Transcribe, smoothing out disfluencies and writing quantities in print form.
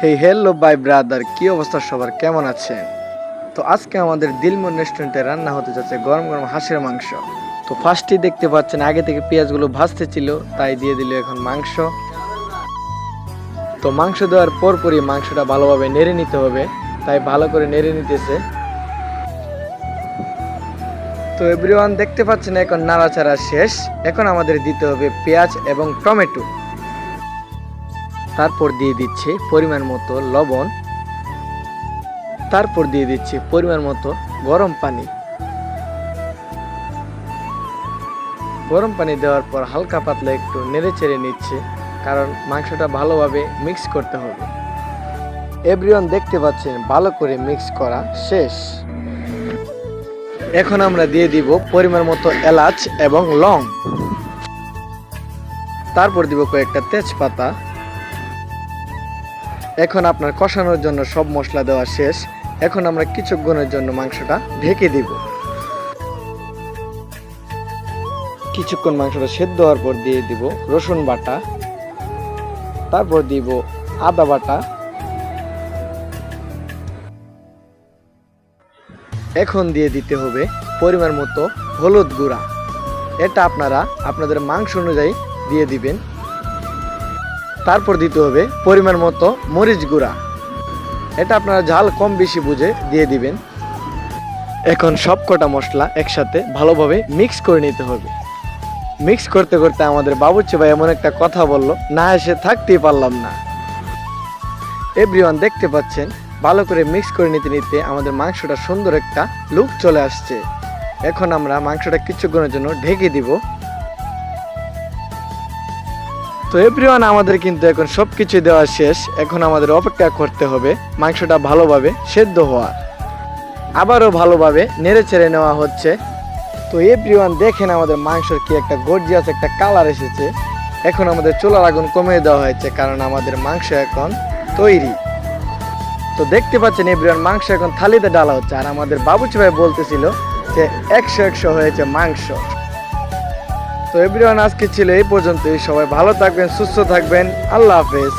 Hello bye brother, কি অবস্থা সবার, কেমন আছেন? তো আজকে আমাদের দিলমন রেস্টুরেন্টে রান্না হতে যাচ্ছে গরম গরম হাঁসের মাংস। তো ফার্স্টে দেখতে পাচ্ছেন আগে থেকে পেঁয়াজগুলো ভাজতে ছিল, তাই দিয়ে দিল এখন মাংস। তো মাংস দেওয়ার পরপরই মাংসটা ভালোভাবে নেড়ে নিতে হবে, তাই ভালো করে নেড়ে নিতেছে। তো এভরিওয়ান দেখতে পাচ্ছেন এখন নাড়াচাড়া শেষ। এখন আমাদের দিতে হবে পেঁয়াজ এবং টমেটো। তারপর দিয়ে দিচ্ছে পরিমাণ মতো লবণ। তারপর দিয়ে দিচ্ছি পরিমাণ মতো গরম পানি। গরম পানি দেওয়ার পর হালকা পাতলা একটু নেড়ে চেড়ে নিচ্ছে, কারণ মাংসটা ভালোভাবে মিক্স করতে হবে। এভরিওয়ান দেখতে পাচ্ছেন ভালো করে মিক্স করা শেষ। এখন আমরা দিয়ে দিব পরিমাণ মতো এলাচ এবং লং। তারপর দিব কয়েকটা তেজপাতা। এখন আপনার কষানোর জন্য সব মশলা দেওয়া শেষ। এখন আমরা কিছুক্ষণের জন্য মাংসটা ঢেকে দিব। কিছুক্ষণ মাংসটা সেদ্ধ হওয়ার পর দিয়ে দিব রসুন বাটা। তারপর দিব আদা বাটা। এখন দিয়ে দিতে হবে পরিমাণ মতো হলুদ গুঁড়া। এটা আপনারা আপনাদের মাংস অনুযায়ী দিয়ে দিবেন। তারপর দিতে হবে পরিমাণ মতো মরিচ গুঁড়া। এটা আপনারা ঝাল কম বেশি বুঝে দিয়ে দিবেন। এখন সবকটা মশলা একসাথে ভালোভাবে মিক্স করে নিতে হবে। মিক্স করতে করতে আমাদের বাবুর্চি ভাই এমন একটা কথা বললো, না এসে থাকতেই পারলাম না। এভরিওয়ান দেখতে পাচ্ছেন ভালো করে মিক্স করে নিতে নিতে আমাদের মাংসটা সুন্দর একটা লুক চলে আসছে। এখন আমরা মাংসটা কিছুক্ষণের জন্য ঢেকে দিব। তো এভরিওয়ান আমাদের কিন্তু এখন সবকিছু দেওয়া শেষ। এখন আমাদের অপেক্ষা করতে হবে মাংসটা ভালোভাবে সেদ্ধ হওয়ার। আবারও ভালোভাবে নেড়ে চেড়ে নেওয়া হচ্ছে। তো এভরিওয়ান দেখেন আমাদের মাংসের কি একটা গর্জিয়াস একটা কালার এসেছে। এখন আমাদের চুলার আগুন কমিয়ে দেওয়া হয়েছে, কারণ আমাদের মাংস এখন তৈরি। তো দেখতে পাচ্ছেন এভরিওয়ান মাংস এখন থালিতে ডালা হচ্ছে। আর আমাদের বাবুর্চি ভাই বলতেছিল যে 100 হয়েছে মাংস। তো এভরিওয়ান আজকে ছিল এই পর্যন্তই। সবাই ভালো থাকবেন, সুস্থ থাকবেন। আল্লাহ হাফেজ।